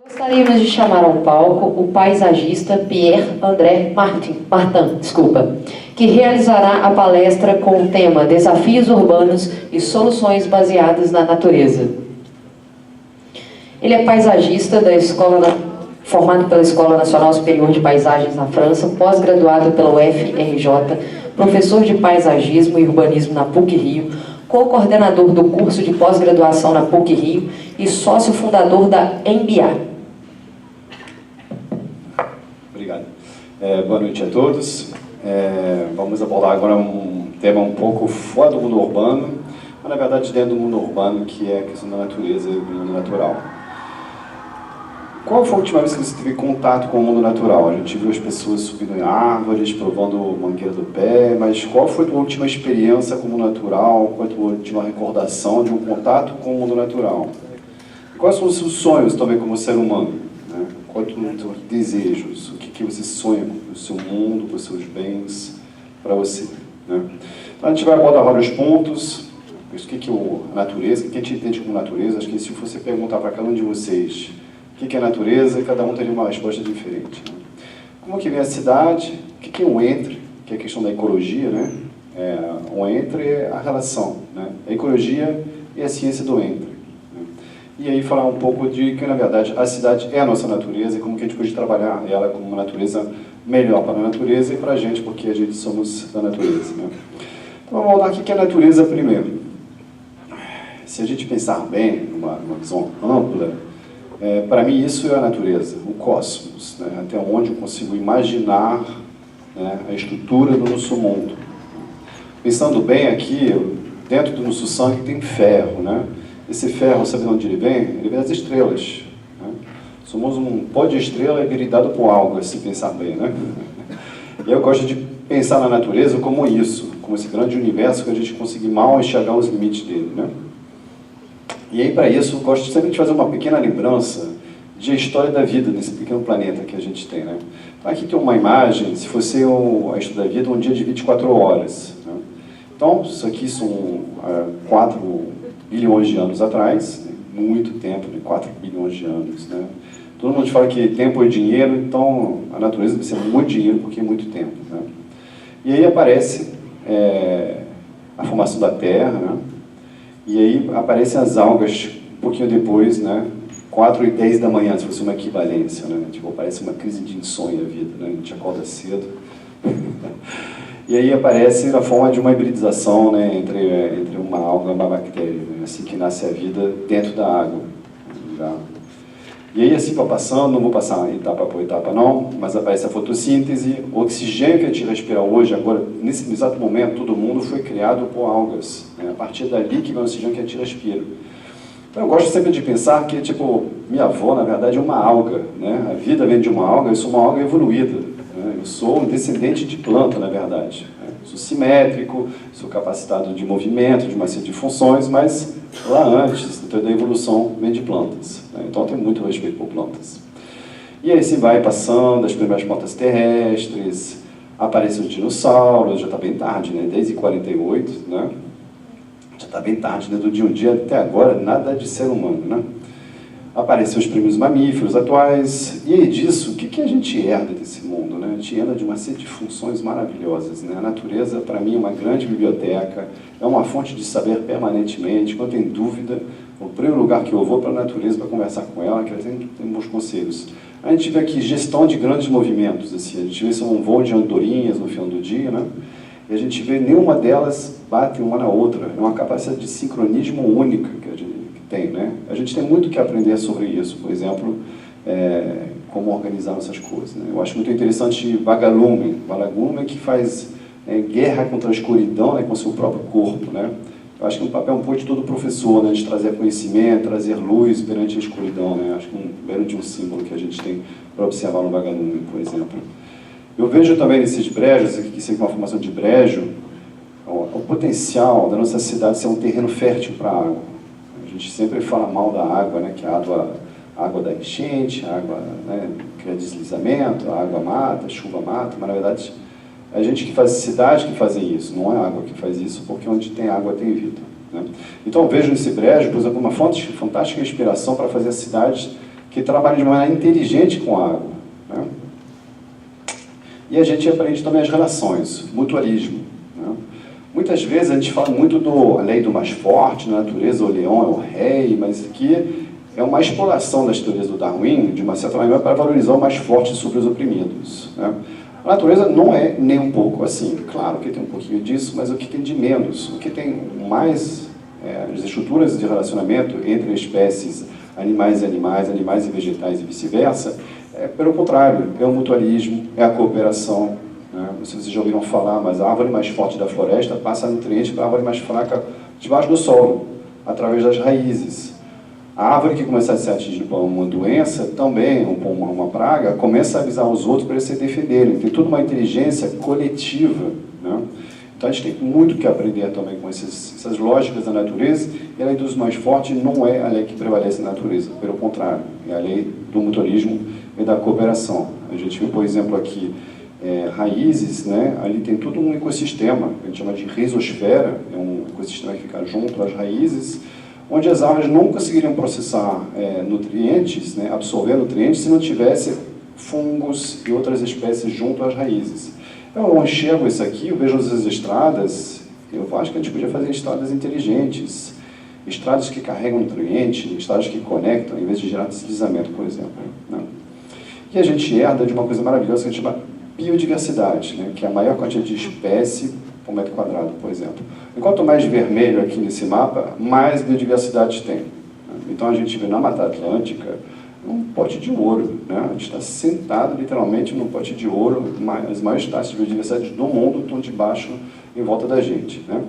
Gostaríamos de chamar ao palco o paisagista Pierre-André Martin, que realizará a palestra com o tema Desafios Urbanos e Soluções Baseadas na Natureza. Ele é paisagista formado pela Escola Nacional Superior de Paisagens na França, pós-graduado pela UFRJ, professor de paisagismo e urbanismo na PUC-Rio, co-coordenador do curso de pós-graduação na PUC-Rio e sócio fundador da MBA. Obrigado. Boa noite a todos. Vamos abordar agora um tema um pouco fora do mundo urbano, mas na verdade dentro do mundo urbano, que é a questão da natureza e do mundo natural. Qual foi a última vez que você teve contato com o mundo natural? A gente viu as pessoas subindo em árvores, provando mangueira do pé, mas qual foi a tua última experiência com o mundo natural? Qual foi a tua última recordação de um contato com o mundo natural? E quais são os seus sonhos também como ser humano? Né? Quais são os seus desejos? O que você sonha com o seu mundo, com os seus bens, para você? Né? Então a gente vai abordar vários pontos. O que é a natureza? O que a gente entende como natureza? Acho que se você perguntar para cada um de vocês o que é natureza, cada um teria uma resposta diferente. Né? Como que vem a cidade? O que é o entre? Que é a questão da ecologia, né? O entre é a relação, né? A ecologia e a ciência do entre. Né? E aí falar um pouco de que, na verdade, a cidade é a nossa natureza e como que a gente pode trabalhar ela como uma natureza melhor para a natureza e para a gente, porque a gente somos da natureza. Né? Então vamos voltar aqui que é a natureza primeiro. Se a gente pensar bem, numa visão ampla, para mim isso é a natureza, o cosmos, né? Até onde eu consigo imaginar, né, a estrutura do nosso mundo. Pensando bem aqui, dentro do nosso sangue tem ferro, né? Esse ferro, sabe de onde ele vem? Ele vem das estrelas. Né? Somos um pó de estrela hibridado por algo, se pensar bem, né? E eu gosto de pensar na natureza como isso, como esse grande universo que a gente consegue mal enxergar os limites dele, né? E aí, para isso, eu gosto sempre de fazer uma pequena lembrança de história da vida nesse pequeno planeta que a gente tem, né? Então, aqui tem uma imagem, se fosse a história da vida, um dia de 24 horas. Né? Então, isso aqui são 4 bilhões de anos atrás, né? Muito tempo, né? 4 bilhões de anos. Né? Todo mundo fala que tempo é dinheiro, então a natureza deve ser muito dinheiro porque é muito tempo. Né? E aí aparece a formação da Terra, né? E aí aparecem as algas um pouquinho depois, né? 4 e 10 da manhã, se fosse uma equivalência, né? Tipo, parece uma crise de insônia a vida, né? A gente acorda cedo. E aí aparece na forma de uma hibridização, né? entre uma alga e uma bactéria, né? Assim que nasce a vida dentro da água. Tá? E aí assim vai passando, não vou passar etapa por etapa não, mas aparece a fotossíntese, o oxigênio que a gente respira hoje, agora, nesse exato momento, todo mundo foi criado por algas. Né? A partir dali que vem o oxigênio que a gente respira. Então eu gosto sempre de pensar que, tipo, minha avó, na verdade, é uma alga. Né? A vida vem de uma alga, eu sou uma alga evoluída. Né? Eu sou um descendente de planta, na verdade. Né? Sou simétrico, sou capacitado de movimento, de uma série de funções, mas lá antes da evolução vem de plantas. Né? Então tem muito respeito por plantas. E aí assim vai passando, as primeiras plantas terrestres, aparecem os dinossauros, já está bem tarde, né? Desde 48, né? Já está bem tarde, né? Do dia a dia até agora, nada de ser humano, né? Aparecem os primeiros mamíferos atuais, e aí disso, o que a gente herda desse mundo? Né? A gente herda de uma série de funções maravilhosas. Né? A natureza, para mim, é uma grande biblioteca, é uma fonte de saber permanentemente. Quando tem dúvida, o primeiro lugar que eu vou para a natureza para conversar com ela, que ela tem bons conselhos. A gente vê aqui gestão de grandes movimentos, assim, a gente vê se um voo de andorinhas no final do dia, né? E a gente vê nenhuma delas bate uma na outra, é uma capacidade de sincronismo única que a gente tem, né? A gente tem muito que aprender sobre isso, por exemplo, como organizar essas coisas. Né? Eu acho muito interessante Vagalume que faz guerra contra a escuridão, né, com o seu próprio corpo. Né? Eu acho que é um papel um pouco de todo professor, né, de trazer conhecimento, trazer luz perante a escuridão. Né? Acho que um belo de um símbolo que a gente tem para observar no Vagalume, por exemplo. Eu vejo também nesses brejos, aqui que uma formação de brejo, o potencial da nossa cidade ser um terreno fértil para a água. A gente sempre fala mal da água, né, que a água da enchente, a água, né, que é deslizamento, a água mata, a chuva mata, mas na verdade é a gente que faz cidade que faz isso, não é a água que faz isso, porque onde tem água tem vida. Né? Então eu vejo nesse brejo, por exemplo, uma fonte fantástica inspiração para fazer cidades que trabalham de maneira inteligente com a água, né? E a gente aprende também as relações, mutualismo, né? Muitas vezes a gente fala muito da lei do mais forte, na natureza o leão é o rei, mas aqui é uma exploração das teorias do Darwin, de uma certa maneira, para valorizar o mais forte sobre os oprimidos, né? A natureza não é nem um pouco assim, claro que tem um pouquinho disso, mas o que tem de menos, o que tem mais, as estruturas de relacionamento entre espécies, animais e animais, animais e vegetais e vice-versa, pelo contrário, é o mutualismo, é a cooperação, né? Não sei se vocês já ouviram falar, mas a árvore mais forte da floresta passa nutriente para a árvore mais fraca debaixo do solo, através das raízes. A árvore que começa a ser atingida por uma doença, também, ou por uma praga, começa a avisar os outros para eles se defenderem. Tem toda uma inteligência coletiva, né? Então a gente tem muito que aprender também com essas lógicas da natureza, e a lei dos mais fortes não é a lei que prevalece na natureza, pelo contrário, é a lei do mutualismo e da cooperação. A gente viu, por exemplo, aqui, raízes, né? Ali tem todo um ecossistema, que a gente chama de rizosfera, é um ecossistema que fica junto às raízes, onde as árvores não conseguiriam processar nutrientes, né? Absorver nutrientes, se não tivesse fungos e outras espécies junto às raízes. Eu enxergo isso aqui, eu vejo as estradas, eu acho que a gente podia fazer estradas inteligentes, estradas que carregam nutrientes, estradas que conectam, em vez de gerar deslizamento, por exemplo, né? E a gente herda de uma coisa maravilhosa que a gente chama biodiversidade, né? Que é a maior quantidade de espécie por metro quadrado, por exemplo. Enquanto mais vermelho aqui nesse mapa, mais biodiversidade tem, né? Então a gente vê na Mata Atlântica um pote de ouro, né? A gente está sentado literalmente num pote de ouro, as maiores taxas de biodiversidade do mundo estão debaixo, em volta da gente, né?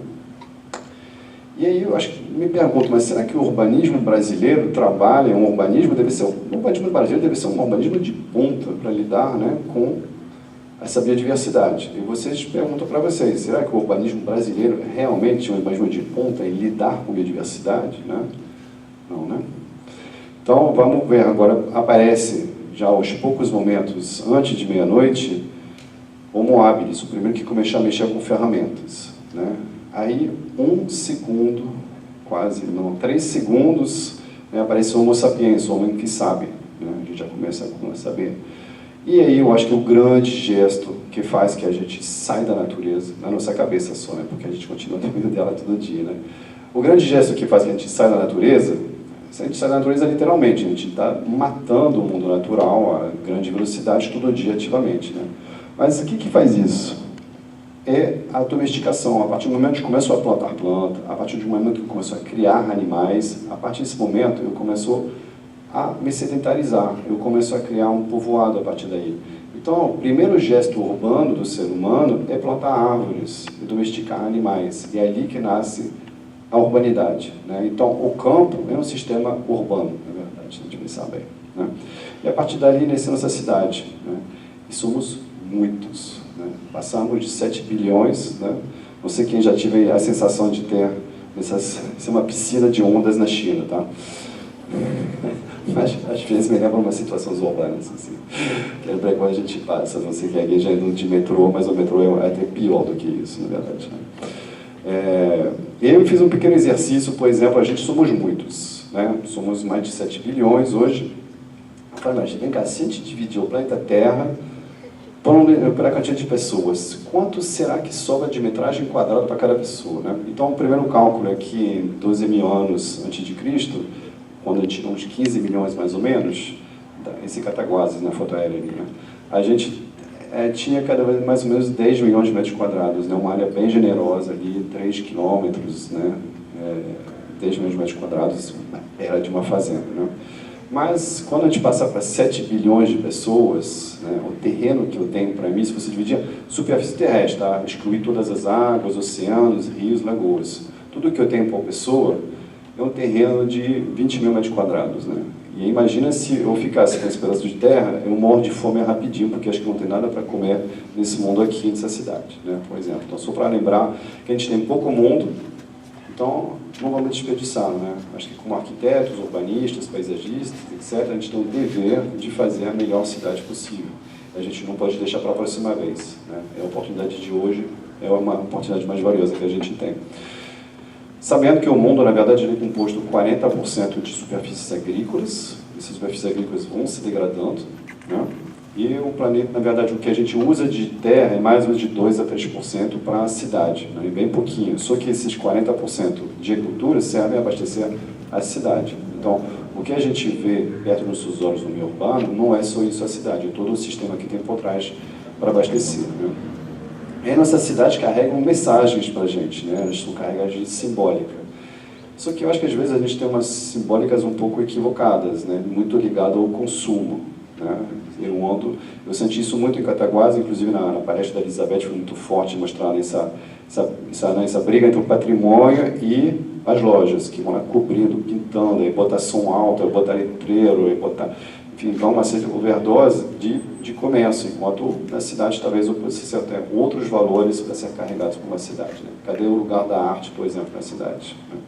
E aí eu acho que me pergunto, mas será que o urbanismo brasileiro trabalha, o urbanismo brasileiro deve ser um urbanismo de ponta para lidar, né, com essa biodiversidade? E vocês perguntam para vocês, será que o urbanismo brasileiro é realmente um urbanismo de ponta em lidar com biodiversidade, né? Não, né? Então, vamos ver, agora aparece, já aos poucos momentos, antes de meia-noite, Homo habilis, o primeiro que começou a mexer com ferramentas, né? Aí, 1 segundo, quase, não, 3 segundos, né, aparece o Homo sapiens, o homem que sabe, né? A gente já começa a saber. E aí, eu acho que o grande gesto que faz que a gente sai da natureza, na nossa cabeça só, né? Porque a gente continua dentro dela todo dia, né? O grande gesto que faz que a gente sai da natureza, a gente sai da natureza literalmente, a gente está matando o mundo natural a grande velocidade todo dia ativamente, né? Mas o que faz isso? É a domesticação. A partir do momento que começou a plantar planta, a partir do momento que começou a criar animais, a partir desse momento eu começou a me sedentarizar, eu começo a criar um povoado a partir daí. Então, o primeiro gesto urbano do ser humano é plantar árvores e domesticar animais. E é ali que nasce a urbanidade, né? Então, o campo é um sistema urbano, na verdade, se a gente pensar bem, né? E a partir dali nasce a nossa cidade, né? E somos muitos, né? Passamos de 7 bilhões, né? Não sei quem já tive a sensação de ter ser uma piscina de ondas na China, tá? Mas às vezes me lembra umas situações urbanas, assim. Lembra quando a gente passa, não sei quem aqui já indo de metrô, mas o metrô é até pior do que isso, na verdade, né? Eu fiz um pequeno exercício, por exemplo, a gente somos muitos, né? Somos mais de 7 bilhões hoje. Eu falei, mas vem cá, se a gente dividir o planeta Terra pela quantidade de pessoas, quanto será que sobra de metragem quadrada para cada pessoa, né? Então, o primeiro cálculo é que em 12 mil anos antes de Cristo, quando a gente tinha uns 15 milhões mais ou menos, esse Cataguases na foto aérea ali, né? A gente tinha cada vez mais ou menos 10 milhões de metros quadrados, né? Uma área bem generosa ali, 3 quilômetros, né? 10 milhões de metros quadrados, era de uma fazenda, né? Mas quando a gente passa para 7 bilhões de pessoas, né, o terreno que eu tenho para mim, se você dividir superfície terrestre, tá? Excluir todas as águas, oceanos, rios, lagoas, tudo que eu tenho por pessoa é um terreno de 20 mil metros quadrados, né? E imagina se eu ficasse com esse pedaço de terra, eu morro de fome rapidinho, porque acho que não tem nada para comer nesse mundo aqui, nessa cidade, né? Por exemplo. Então, só para lembrar que a gente tem pouco mundo, então não vamos desperdiçar, né? Acho que como arquitetos, urbanistas, paisagistas, etc., a gente tem o dever de fazer a melhor cidade possível. A gente não pode deixar para a próxima vez, né? A oportunidade de hoje é uma oportunidade mais valiosa que a gente tem. Sabendo que o mundo, na verdade, ele é composto por 40% de superfícies agrícolas, essas superfícies agrícolas vão se degradando, né? E o planeta, na verdade, o que a gente usa de terra é mais ou menos de 2 a 3% para a cidade, né? Bem pouquinho. Só que esses 40% de agricultura servem a abastecer a cidade. Então, o que a gente vê perto dos nossos olhos no meio urbano não é só isso a cidade, é todo o sistema que tem por trás para abastecer, né? E aí nossas cidades carregam mensagens para a gente, né? Elas são carregadas de simbólica. Só que eu acho que às vezes a gente tem umas simbólicas um pouco equivocadas, né? Muito ligado ao consumo, né? Eu senti isso muito em Cataguases, inclusive na palestra da Elizabeth foi muito forte, mostrando essa briga entre o patrimônio e as lojas, que vão lá cobrindo, pintando, aí botar som alto, aí botar letreiro, aí botar... Enfim, então uma certa overdose de comércio, enquanto na cidade talvez você tenha outros valores para ser carregados por uma cidade, né? Cadê o lugar da arte, por exemplo, na cidade, né?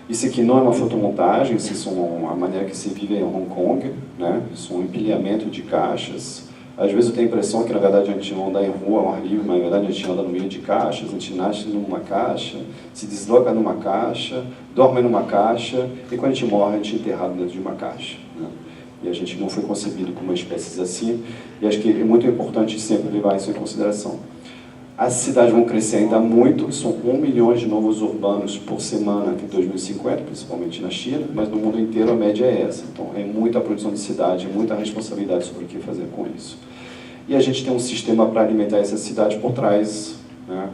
Isso aqui não é uma fotomontagem, isso é a maneira que se vive em Hong Kong, né? Isso é um empilhamento de caixas. Às vezes eu tenho a impressão que, na verdade, a gente não anda em rua ao ar livre, mas, na verdade, a gente anda no meio de caixas, a gente nasce numa caixa, se desloca numa caixa, dorme numa caixa, e quando a gente morre, a gente é enterrado dentro de uma caixa, né? E a gente não foi concebido como uma espécie assim, e acho que é muito importante sempre levar isso em consideração. As cidades vão crescer ainda muito, são 1 milhão de novos urbanos por semana até 2050, principalmente na China, mas no mundo inteiro a média é essa. Então é muita produção de cidade, muita responsabilidade sobre o que fazer com isso. E a gente tem um sistema para alimentar essa cidade por trás, né?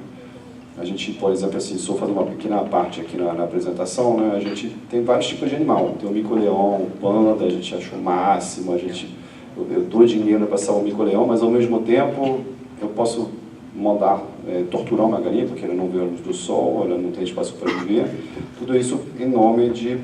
A gente, por exemplo, assim, só fazer uma pequena parte aqui na apresentação, né? A gente tem vários tipos de animal. Tem o mico-leão, o panda, a gente acha o máximo, eu dou dinheiro para salvar o mico-leão, mas ao mesmo tempo eu posso mandar torturar uma galinha, porque ela não vê a luz do sol, ela não tem espaço para viver. Tudo isso em nome de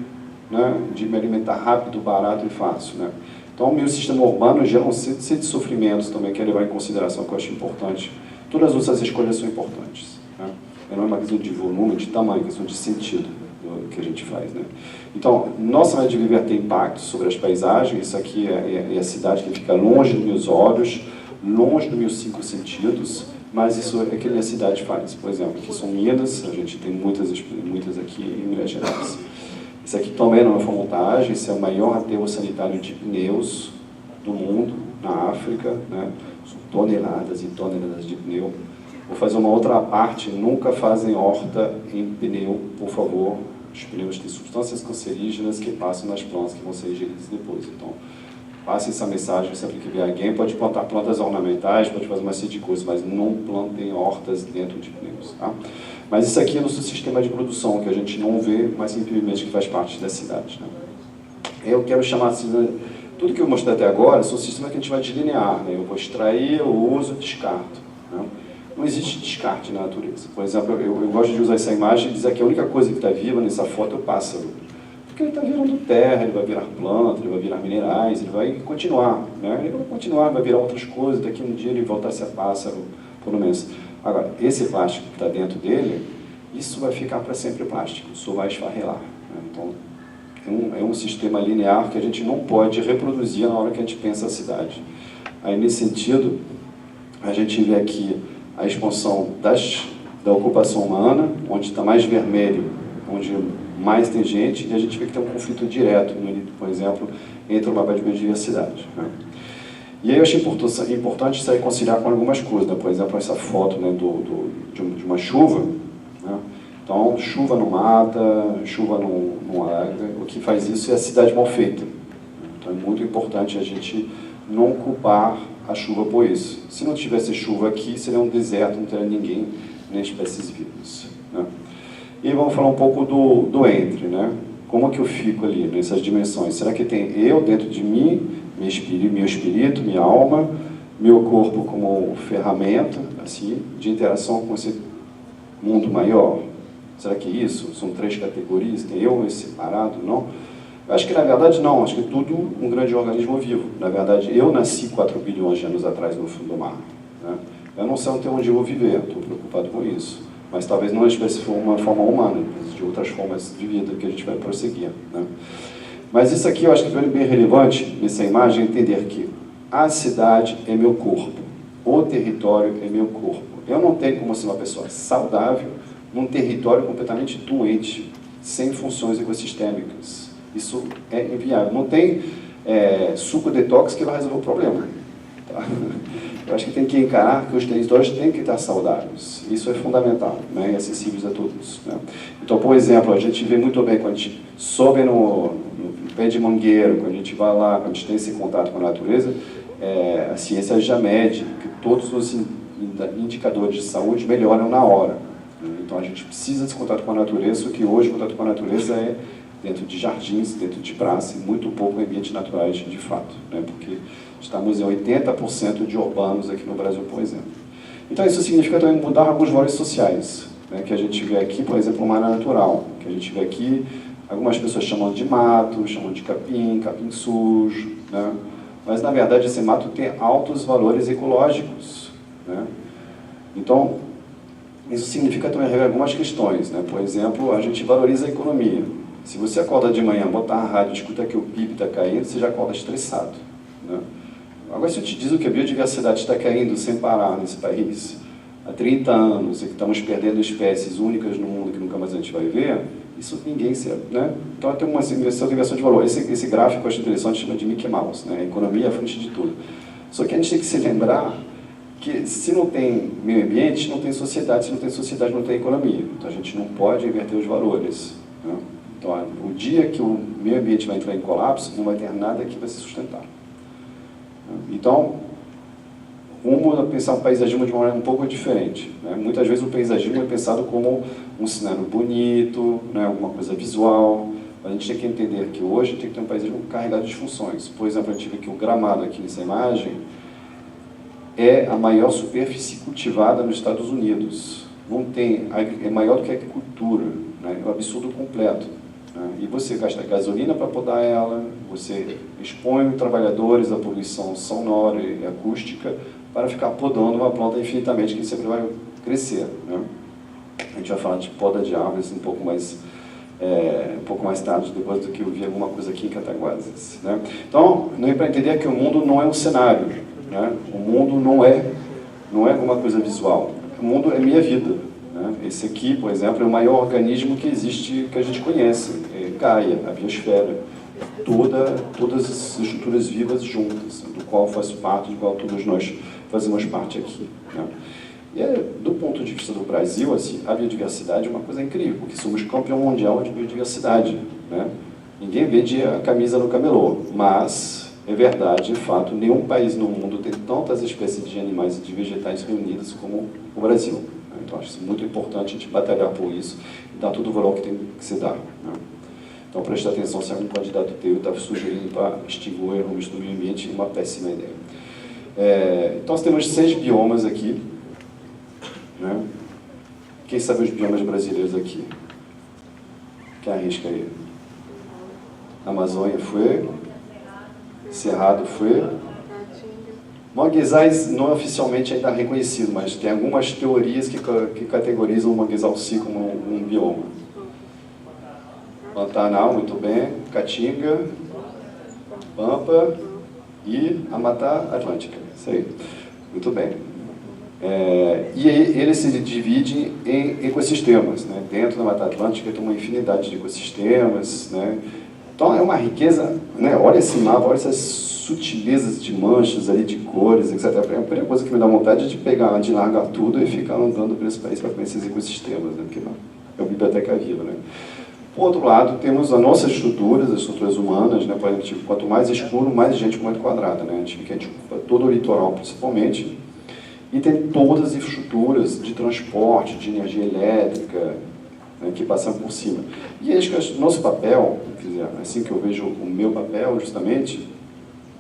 me alimentar rápido, barato e fácil, né? Então, o meu sistema urbano gera um set de sofrimentos também que é levar em consideração, que eu acho importante. Todas as nossas escolhas são importantes, né? Não é uma questão de volume, de tamanho, é uma questão de sentido do que a gente faz, né? Então, nossa maneira de viver tem impacto sobre as paisagens. Isso aqui é a cidade que fica longe dos meus olhos, longe dos meus 5 sentidos, mas isso é que a minha cidade faz. Por exemplo, aqui são Minas, a gente tem muitas aqui em Minas Gerais. Isso aqui também não é uma montagem, isso é o maior aterro sanitário de pneus do mundo, na África, né? São toneladas e toneladas de pneu. Vou fazer uma outra parte, nunca fazem horta em pneu, por favor. Os pneus têm substâncias cancerígenas que passam nas plantas, que vão ser ingeridas depois. Então, passe essa mensagem sempre que vier alguém. Pode plantar plantas ornamentais, pode fazer uma série de coisas, mas não plantem hortas dentro de pneus, tá? Mas isso aqui é o nosso sistema de produção, que a gente não vê, mas simplesmente que faz parte da cidade, né? Eu quero chamar assim, tudo que eu mostrei até agora são sistemas que a gente vai delinear, né? Eu vou extrair, eu uso, descarto, né? Não existe descarte na natureza. Por exemplo, eu gosto de usar essa imagem e dizer que a única coisa que está viva nessa foto é o pássaro. Porque ele está virando terra, ele vai virar planta, ele vai virar minerais, ele vai continuar, né? Ele vai continuar, vai virar outras coisas, daqui um dia ele voltar a ser pássaro, pelo menos. Agora, esse plástico que está dentro dele, isso vai ficar para sempre plástico, só vai esfarrelar, né? Então, é um sistema linear que a gente não pode reproduzir na hora que a gente pensa a cidade. Aí, nesse sentido, a gente vê aqui a expansão da ocupação humana, onde está mais vermelho, onde mais tem gente, e a gente vê que tem um conflito direto, por exemplo, entre o mapa de biodiversidade, né? E aí eu achei importante se reconciliar com algumas coisas, né? Por exemplo, essa foto, né, de uma chuva, né? Então, chuva não mata, chuva não alaga. O que faz isso é a cidade mal feita. Então, é muito importante a gente não culpar a chuva por isso. Se não tivesse chuva aqui, seria um deserto, não teria ninguém, nem espécies vivas, né? E vamos falar um pouco do entre, né? Como que eu fico ali, nessas dimensões? Será que tem eu dentro de mim, meu espírito, minha alma, meu corpo como ferramenta, assim, de interação com esse mundo maior? Será que isso? São 3 categorias? Tem eu separado? Não? Eu acho que, na verdade, não. Acho que é tudo um grande organismo vivo. Na verdade, eu nasci 4 bilhões de anos atrás no fundo do mar, né? Eu não sei onde eu vou viver, estou preocupado com isso. Mas talvez não espécie for uma forma humana, de outras formas de vida que a gente vai prosseguir, né? Mas isso aqui eu acho que é bem relevante, nessa imagem, entender que a cidade é meu corpo, o território é meu corpo. Eu não tenho como ser uma pessoa saudável, num território completamente doente, sem funções ecossistêmicas. Isso é inviável. Não tem suco detox que vai resolver o problema. Tá? Eu acho que tem que encarar que os territórios têm que estar saudáveis. Isso é fundamental, né, e acessíveis a todos. Né? Então, por exemplo, a gente vê muito bem quando a gente sobe no pé de mangueiro, quando a gente vai lá, quando a gente tem esse contato com a natureza, a ciência já mede que todos os indicadores de saúde melhoram na hora. Então, a gente precisa desse contato com a natureza, que hoje o contato com a natureza é dentro de jardins, dentro de praça, e muito pouco em ambientes naturais de fato, né? Porque estamos em 80% de urbanos aqui no Brasil, por exemplo. Então isso significa também mudar alguns valores sociais, né? Que a gente vê aqui, por exemplo, uma área natural, que a gente vê aqui, algumas pessoas chamam de mato, chamam de capim, capim sujo, né? Mas na verdade esse mato tem altos valores ecológicos, né? Então, isso significa também rever algumas questões, né? Por exemplo, a gente valoriza a economia. Se você acorda de manhã, botar a rádio, escuta que o PIB está caindo, você já acorda estressado, né? Agora, se eu te digo que a biodiversidade está caindo sem parar nesse país há 30 anos e que estamos perdendo espécies únicas no mundo que nunca mais a gente vai ver, isso ninguém sabe, né? Então, tem uma inversão de valor. Esse gráfico eu acho interessante, chama de Mickey Mouse, né? A economia é a frente de tudo. Só que a gente tem que se lembrar que se não tem meio ambiente, não tem sociedade, se não tem sociedade, não tem economia. Então, a gente não pode inverter os valores, né? Então, o dia que o meio ambiente vai entrar em colapso, não vai ter nada que vai se sustentar. Então, vamos pensar o paisagismo de uma maneira um pouco diferente, né? Muitas vezes o paisagismo é pensado como um cenário bonito, né? Alguma coisa visual. A gente tem que entender que hoje tem que ter um paisagismo carregado de funções. Por exemplo, a gente vê que o gramado aqui nessa imagem é a maior superfície cultivada nos Estados Unidos. Não tem, é maior do que a agricultura, né? É um absurdo completo. E você gasta gasolina para podar ela, você expõe trabalhadores à poluição sonora e acústica para ficar podando uma planta infinitamente que sempre vai crescer, né? A gente vai falar de poda de árvores um pouco mais tarde, depois do que eu vi alguma coisa aqui em Cataguases, né? Então, não é para entender que o mundo não é um cenário, né? O mundo não é alguma coisa visual. O mundo é minha vida. Esse aqui, por exemplo, é o maior organismo que existe, que a gente conhece, é Gaia, a biosfera. Todas as estruturas vivas juntas, do qual faço parte, do qual todos nós fazemos parte aqui, né? E do ponto de vista do Brasil, assim, a biodiversidade é uma coisa incrível, porque somos campeão mundial de biodiversidade, né? Ninguém vende a camisa no camelô, mas é verdade, de fato, nenhum país no mundo tem tantas espécies de animais e de vegetais reunidas como o Brasil. Então, acho muito importante a gente batalhar por isso e dar todo o valor que tem que se dar, né? Então, preste atenção se algum candidato teu está sugerindo para extinguir o erro do meio ambiente, é uma péssima ideia. Então, nós temos 6 biomas aqui, né? Quem sabe os biomas brasileiros aqui? Quem arrisca aí? Amazônia foi, Cerrado foi, manguezais não oficialmente ainda reconhecido, mas tem algumas teorias que categorizam o manguezal sim como um bioma. Pantanal, muito bem, Caatinga, Pampa e a Mata Atlântica. Isso aí, muito bem. E ele se divide em ecossistemas, né? Dentro da Mata Atlântica tem uma infinidade de ecossistemas, né? Então é uma riqueza, né? Olha esse mapa, olha essas sutilezas de manchas ali, de cores, etc. A primeira coisa que me dá vontade é de largar tudo e ficar andando por esse país para conhecer esses ecossistemas, né? Porque é uma biblioteca viva, né? Por outro lado, temos as nossas estruturas, as estruturas humanas, né? Por exemplo, quanto mais escuro, mais gente por metro quadrado, né? A gente ocupa todo o litoral, principalmente, e tem todas as infraestruturas de transporte, de energia elétrica, né, que passam por cima. E acho que nosso papel, quer dizer, assim que eu vejo o meu papel, justamente,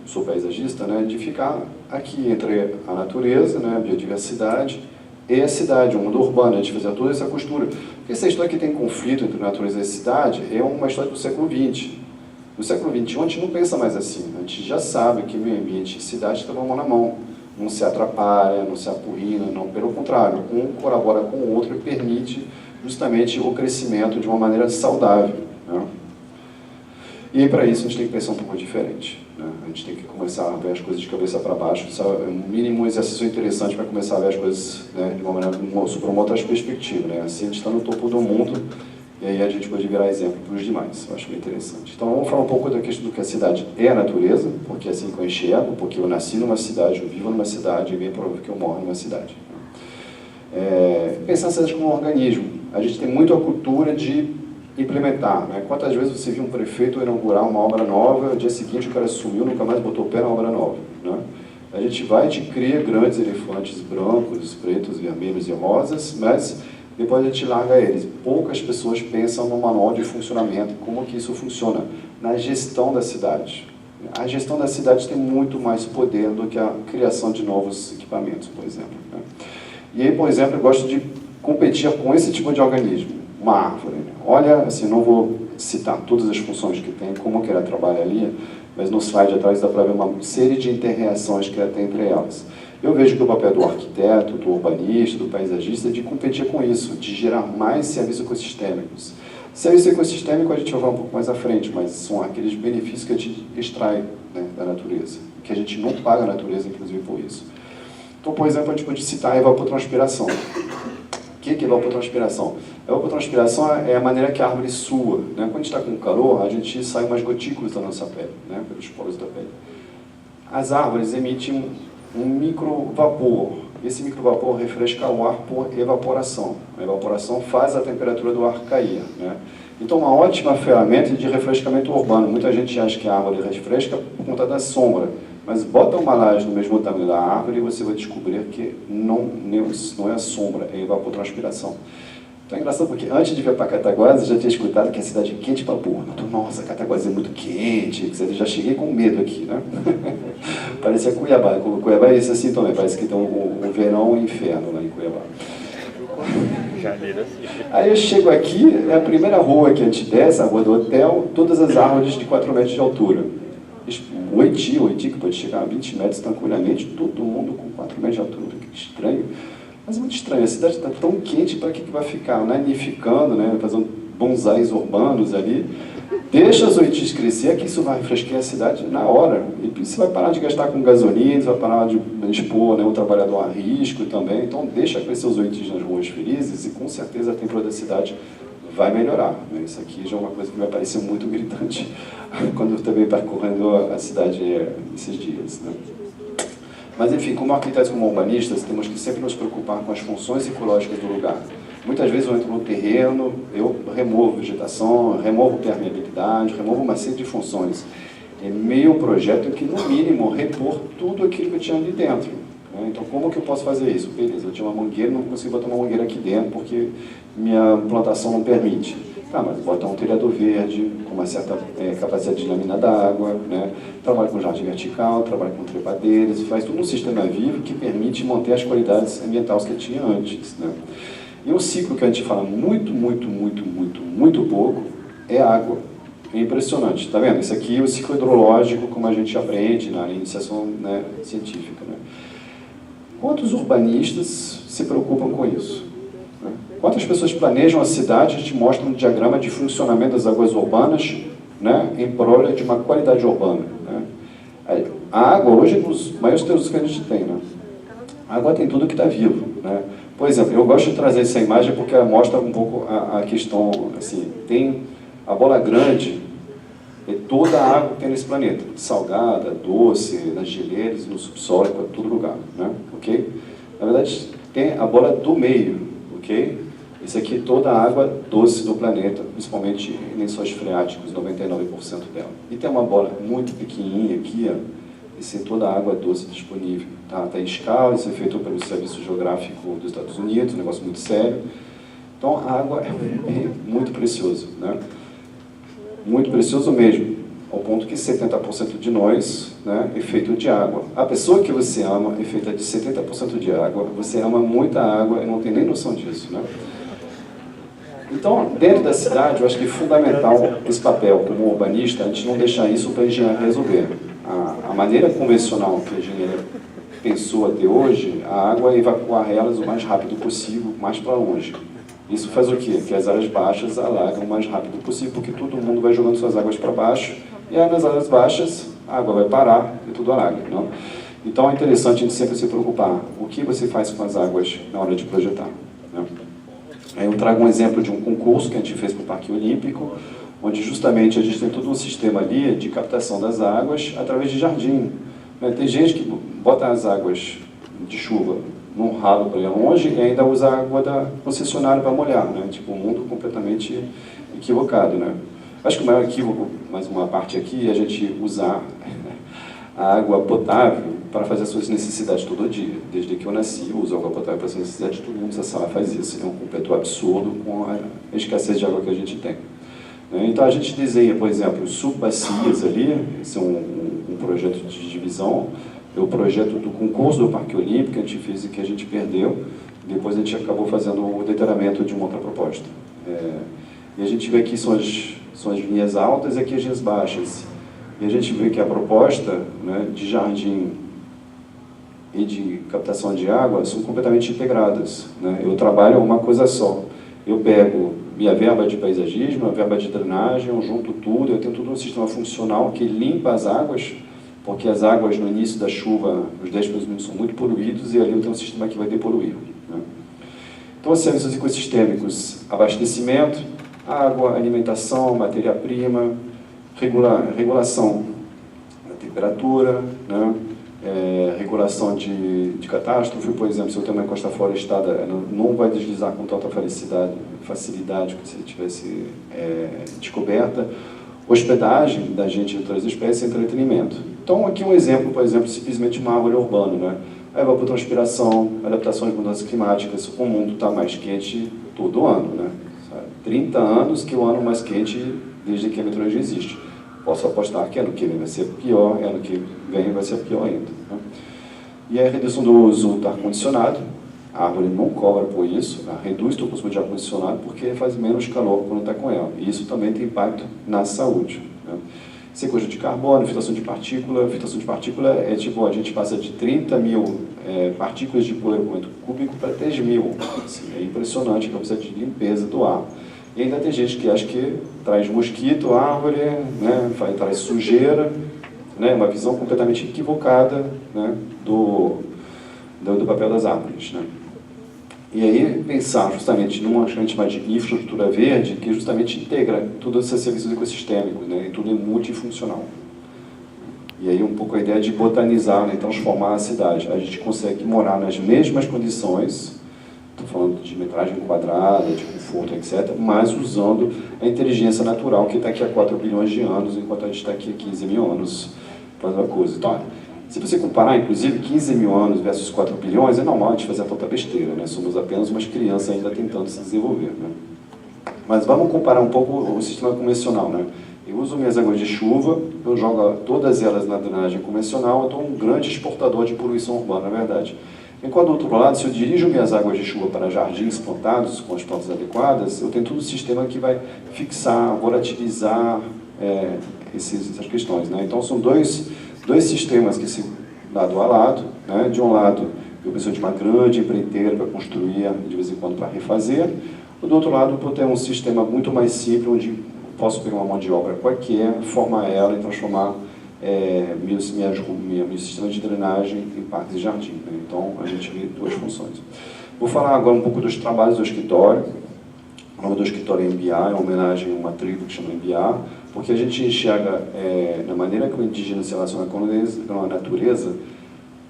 sou paisagista, né, de ficar aqui entre a natureza, né, a biodiversidade, e a cidade, o mundo urbano, de fazer toda essa costura. Porque essa história que tem conflito entre natureza e cidade é uma história do século XX. No século XXI, a gente não pensa mais assim. A gente já sabe que meio ambiente e cidade estão mão na mão. Não se atrapalha, não se apurrina, não. Pelo contrário, um colabora com o outro e permite justamente o crescimento de uma maneira saudável, né? E aí, para isso, a gente tem que pensar um pouco diferente, né? A gente tem que começar a ver as coisas de cabeça para baixo. Isso é um mínimo exercício interessante para começar a ver as coisas, né, de uma maneira, sobre uma outra perspectiva, né? Assim, a gente está no topo do mundo, e aí a gente pode virar exemplo para os demais. Eu acho bem interessante. Então, vamos falar um pouco da questão do que a cidade é a natureza, porque é assim que eu enxergo, porque eu nasci numa cidade, eu vivo numa cidade, e é bem provável que eu morro numa cidade. Pensar a cidade como um organismo. A gente tem muito a cultura de implementar, né? Quantas vezes você viu um prefeito inaugurar uma obra nova, no dia seguinte o cara sumiu, nunca mais botou o pé na obra nova, né? A gente vai e cria grandes elefantes brancos, pretos, vermelhos e rosas, mas depois a gente larga eles. Poucas pessoas pensam no manual de funcionamento, como que isso funciona, na gestão da cidade. A gestão da cidade tem muito mais poder do que a criação de novos equipamentos, por exemplo, né? E aí, por exemplo, eu gosto de competir com esse tipo de organismo, uma árvore, né? Olha, assim, não vou citar todas as funções que tem, como que ela trabalha ali, mas no slide atrás dá para ver uma série de inter-reações que ela tem entre elas. Eu vejo que o papel do arquiteto, do urbanista, do paisagista é de competir com isso, de gerar mais serviços ecossistêmicos. Serviço ecossistêmico a gente vai falar um pouco mais à frente, mas são aqueles benefícios que a gente extrai, né, da natureza, que a gente não paga a natureza, inclusive, por isso. Então, por exemplo, a gente pode citar a evapotranspiração. O que é evapotranspiração? A evapotranspiração é a maneira que a árvore sua, né? Quando a gente está com calor, a gente sai umas gotículas da nossa pele, né? Pelos poros da pele. As árvores emitem um microvapor. Esse microvapor refresca o ar por evaporação. A evaporação faz a temperatura do ar cair, né? Então, uma ótima ferramenta de refrescamento urbano. Muita gente acha que a árvore refresca por conta da sombra. Mas bota uma laje no mesmo tamanho da árvore e você vai descobrir que não é a sombra, é a evapotranspiração. Então é engraçado porque antes de vir para Cataguases eu já tinha escutado que a cidade é quente para porra. Então, nossa, Cataguases é muito quente, eu já cheguei com medo aqui, né? Parecia Cuiabá. Cuiabá é isso assim também, parece que tem um verão e um inferno lá em Cuiabá. Aí eu chego aqui, é a primeira rua que a gente desce, a rua do hotel, todas as árvores de 4 metros de altura. O Oiti, que pode chegar a 20 metros tranquilamente, todo mundo com 4 metros de altura, que estranho. Mas é muito estranho, a cidade está tão quente, para que vai ficar, né? Nidificando, né? Fazendo bonsais urbanos ali. Deixa os oitis crescer, que isso vai refrescar a cidade na hora. E você vai parar de gastar com gasolina, você vai parar de expor, né, o trabalhador a risco também. Então deixa crescer os oitis nas ruas felizes e com certeza a temperatura da cidade vai melhorar, né? Isso aqui já é uma coisa que me pareceu muito gritante quando eu também percorrendo a cidade esses dias, né? Mas, enfim, como arquitetos, como urbanistas, temos que sempre nos preocupar com as funções ecológicas do lugar. Muitas vezes eu entro no terreno, eu removo vegetação, removo permeabilidade, removo uma série de funções. É meu projeto que, no mínimo, repor tudo aquilo que eu tinha ali dentro, né? Então, como que eu posso fazer isso? Beleza, eu tinha uma mangueira, não consigo botar uma mangueira aqui dentro porque minha plantação não permite. Tá, mas botar um telhado verde, com uma certa capacidade de laminar da água, né? Trabalho com jardim vertical, trabalho com trepadeiras, faz todo um sistema vivo que permite manter as qualidades ambientais que eu tinha antes, né? E um ciclo que a gente fala muito pouco é água. É impressionante, tá vendo? Isso aqui é o ciclo hidrológico, como a gente aprende na iniciação, né, científica, né? Quantos urbanistas se preocupam com isso? Quantas pessoas planejam a cidade? A gente mostra um diagrama de funcionamento das águas urbanas, né, em prol de uma qualidade urbana, né? A água, hoje, nos maiores teus que a gente tem, né? A água tem tudo que está vivo, né? Por exemplo, eu gosto de trazer essa imagem porque ela mostra um pouco a questão, assim, tem a bola grande, é toda a água que tem nesse planeta, salgada, doce, nas geleiras, no subsolo, em todo lugar, né? Ok? Na verdade, tem a bola do meio, ok? Isso aqui é toda a água doce do planeta, principalmente em lençóis freáticos, 99% dela. E tem uma bola muito pequenininha aqui, ó, isso é toda a água doce disponível. Tá em escala, isso é feito pelo Serviço Geográfico dos Estados Unidos, um negócio muito sério. Então, a água é muito precioso, né? Muito precioso mesmo, ao ponto que 70% de nós, né, é feito de água. A pessoa que você ama é feita de 70% de água, você ama muita água e não tem nem noção disso, né? Então, dentro da cidade, eu acho que é fundamental esse papel como urbanista, a gente não deixar isso para a engenharia resolver. A maneira convencional que a engenharia pensou até hoje, a água é evacuar elas o mais rápido possível, mais para longe. Isso faz o quê? Que as áreas baixas alagam o mais rápido possível, porque todo mundo vai jogando suas águas para baixo, e aí nas áreas baixas a água vai parar e tudo alaga. Não? Então é interessante a gente sempre se preocupar. O que você faz com as águas na hora de projetar? Né? Aí eu trago um exemplo de um concurso que a gente fez para o Parque Olímpico, onde justamente a gente tem todo um sistema ali de captação das águas através de jardim. Né? Tem gente que bota as águas de chuva num ralo para ir longe e ainda usa a água da concessionária para molhar, né? Tipo, um mundo completamente equivocado, né? Acho que o maior equívoco, mais uma parte aqui, é a gente usar a água potável para fazer as suas necessidades todo dia. Desde que eu nasci, eu uso água potável para as necessidades, todo mundo nessa sala faz isso. É um completo absurdo com a escassez de água que a gente tem. Então a gente desenha, por exemplo, subbacias ali, esse é um projeto de divisão. É o projeto do concurso do Parque Olímpico que a gente fez e que a gente perdeu. Depois a gente acabou fazendo o detalhamento de uma outra proposta. E a gente vê aqui são as linhas altas e aqui as linhas baixas. E a gente vê que a proposta, né, de jardim e de captação de água são completamente integradas. Né? Eu trabalho uma coisa só. Eu pego minha verba de paisagismo, a verba de drenagem, eu junto tudo, eu tenho todo um sistema funcional que limpa as águas, porque as águas no início da chuva, os 10 primeiros minutos, são muito poluídos, e ali eu tenho um sistema que vai depoluir. Né? Então, os serviços ecossistêmicos: abastecimento, água, alimentação, matéria-prima, regulação da temperatura, né? Regulação de catástrofe. Por exemplo, se eu tenho uma encosta florestada, ela não vai deslizar com tanta facilidade que se tivesse descoberta. Hospedagem da gente de outras espécies e entretenimento. Então, aqui um exemplo, por exemplo, simplesmente uma árvore urbana, né? A evapotranspiração, adaptação às mudanças climáticas. O mundo está mais quente todo ano, né? 30 anos que é o ano mais quente desde que a meteorologia existe. Posso apostar que ano que vem vai ser pior, ano que vem vai ser pior ainda. Né? E a redução do uso do ar-condicionado. A árvore não cobra por isso, ela reduz o consumo de ar-condicionado porque faz menos calor quando está com ela. E isso também tem impacto na saúde. Né? Sequestro de carbono, filtração de partícula. Filtração de partícula é tipo, a gente passa de 30 mil partículas de poeira por metro cúbico para 3 mil. Assim, é impressionante a capacidade de limpeza do ar. E ainda tem gente que acha que traz mosquito, árvore, né, traz sujeira, né, uma visão completamente equivocada, né, do papel das árvores. Né. E aí pensar justamente numa que a gente chama de infraestrutura verde, que justamente integra todos esses serviços ecossistêmicos, né, e tudo é multifuncional. E aí um pouco a ideia de botanizar, né, transformar a cidade. A gente consegue morar nas mesmas condições, estou falando de metragem quadrada, de conforto, etc., mas usando a inteligência natural que está aqui há 4 bilhões de anos, enquanto a gente está aqui há 15 mil anos fazendo a coisa. Então, se você comparar, inclusive, 15 mil anos versus 4 bilhões, é normal a gente fazer a tanta besteira, né? Somos apenas umas crianças ainda tentando se desenvolver. Né? Mas vamos comparar um pouco o sistema convencional. Né? Eu uso minhas águas de chuva, eu jogo todas elas na drenagem convencional, eu estou um grande exportador de poluição urbana, na verdade. Enquanto, do outro lado, se eu dirijo minhas águas de chuva para jardins plantados com as plantas adequadas, eu tenho todo um sistema que vai fixar, volatilizar essas questões. Né? Então, são dois sistemas que se lado a lado. Né? De um lado, eu preciso de uma grande empreiteira para construir, de vez em quando, para refazer. Do outro lado, eu tenho um sistema muito mais simples, onde posso pegar uma mão de obra qualquer, formar ela e transformar meu sistema de drenagem em parques e jardim. Né? Então, a gente vê duas funções. Vou falar agora um pouco dos trabalhos do escritório. O nome do escritório é Embiá, é uma homenagem a uma tribo que chama Embiá, porque a gente enxerga, na maneira que o indígena se relaciona com a natureza,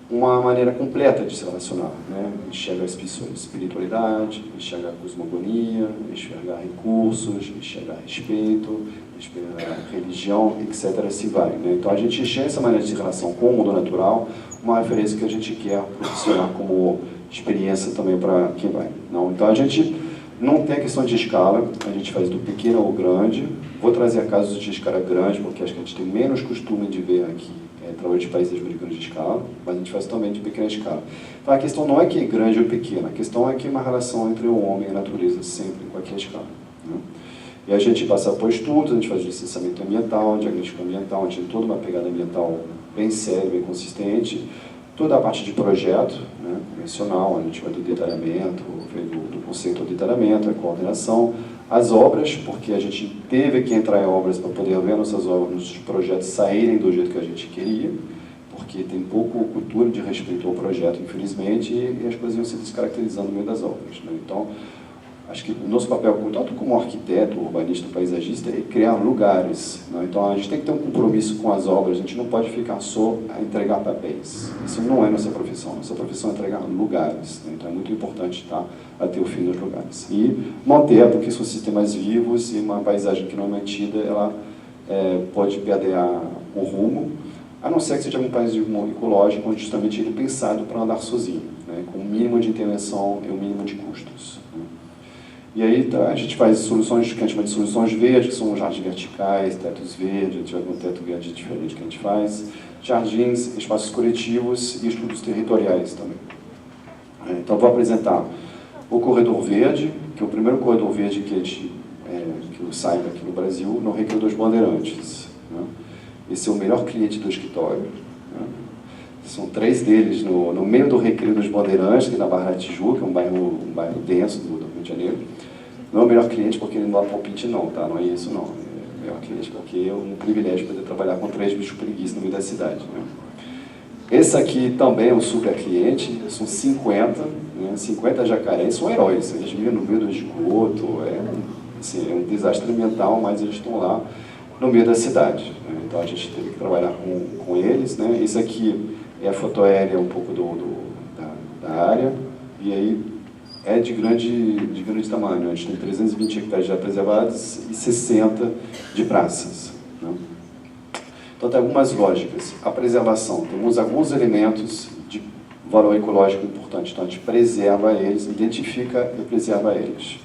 uma maneira completa de se relacionar. Né? Enxerga a espiritualidade, enxerga a cosmogonia, enxergar recursos, enxergar respeito, enxergar religião, etc. Assim vai. Né? Então a gente enxerga essa maneira de relação com o mundo natural, uma referência que a gente quer proporcionar como experiência também para quem vai. Não? Então a gente não tem a questão de escala, a gente faz do pequeno ao grande. Vou trazer casos de escala grande, porque acho que a gente tem menos costume de ver aqui através de países americanos de escala, mas a gente faz também de pequena escala. Então a questão não é que é grande ou pequena, a questão é que é uma relação entre o homem e a natureza, sempre em qualquer escala. Né? E a gente passa por estudos, a gente faz licenciamento ambiental, diagnóstico ambiental, a gente tem toda uma pegada ambiental bem séria, bem consistente. toda a parte de projeto, né, convencional, a gente vai do detalhamento, do conceito ao detalhamento, a coordenação, as obras, porque a gente teve que entrar em obras para poder ver nossas obras, nossos projetos saírem do jeito que a gente queria, porque tem pouco cultura de respeito ao projeto, infelizmente, e as coisas iam se descaracterizando no meio das obras, né? Então, acho que o nosso papel, tanto como arquiteto, urbanista, paisagista, é criar lugares, né? Então, a gente tem que ter um compromisso com as obras, a gente não pode ficar só a entregar papéis. Isso não é nossa profissão é entregar lugares, né? Então, é muito importante estar até o fim dos lugares. E manter, porque são sistemas vivos e uma paisagem que não é mantida, ela pode perder o rumo, a não ser que seja um paisagem ecológico, onde justamente ele é pensado para andar sozinho, né? Com o mínimo de intervenção e o mínimo de custos, né? E aí a gente faz soluções que a gente chama de soluções verdes, que são jardins verticais, tetos verdes, a gente vai com um teto verde diferente que a gente faz, jardins, espaços coletivos e estudos territoriais também. Então vou apresentar o Corredor Verde, que é o primeiro corredor verde que eu saiba aqui no Brasil, no Recreio dos Bandeirantes, né? Esse é o melhor cliente do escritório, né? São 3 deles no meio do Recreio dos Bandeirantes, que é na Barra da Tijuca, um bairro denso do Rio de Janeiro. Não é o melhor cliente porque ele não dá palpite não, tá? Não é isso não. É o melhor cliente porque é um privilégio poder trabalhar com 3 bichos preguiça no meio da cidade, né? Esse aqui também é um super cliente, são 50, né? 50 jacarés, são heróis, eles vivem no meio do esgoto, é um desastre ambiental, mas eles estão lá no meio da cidade, né? Então a gente teve que trabalhar com eles, né? Esse aqui é a foto aérea um pouco da área, e aí é de grande tamanho. A gente tem 320 hectares já preservados e 60 de praças, né? Então tem algumas lógicas. A preservação, temos alguns elementos de valor ecológico importante, então a gente preserva eles, identifica e preserva eles.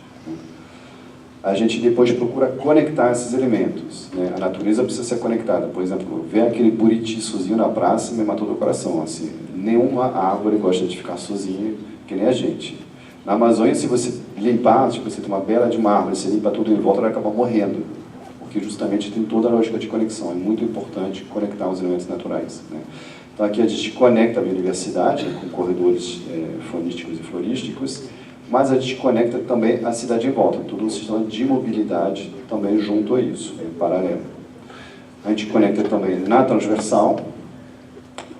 A gente depois procura conectar esses elementos, né? A natureza precisa ser conectada. Por exemplo, ver aquele buriti sozinho na praça me matou do coração. Assim, nenhuma árvore gosta de ficar sozinha, que nem a gente. Na Amazônia, se você limpar, tipo, você tem uma bela de uma árvore, você limpa tudo em volta, ela vai acabar morrendo. Porque justamente tem toda a lógica de conexão. É muito importante conectar os elementos naturais, né? Então aqui a gente conecta a biodiversidade, né, com corredores faunísticos e florísticos, mas a gente conecta também a cidade em volta, todo um sistema de mobilidade também junto a isso, em paralelo. A gente conecta também na transversal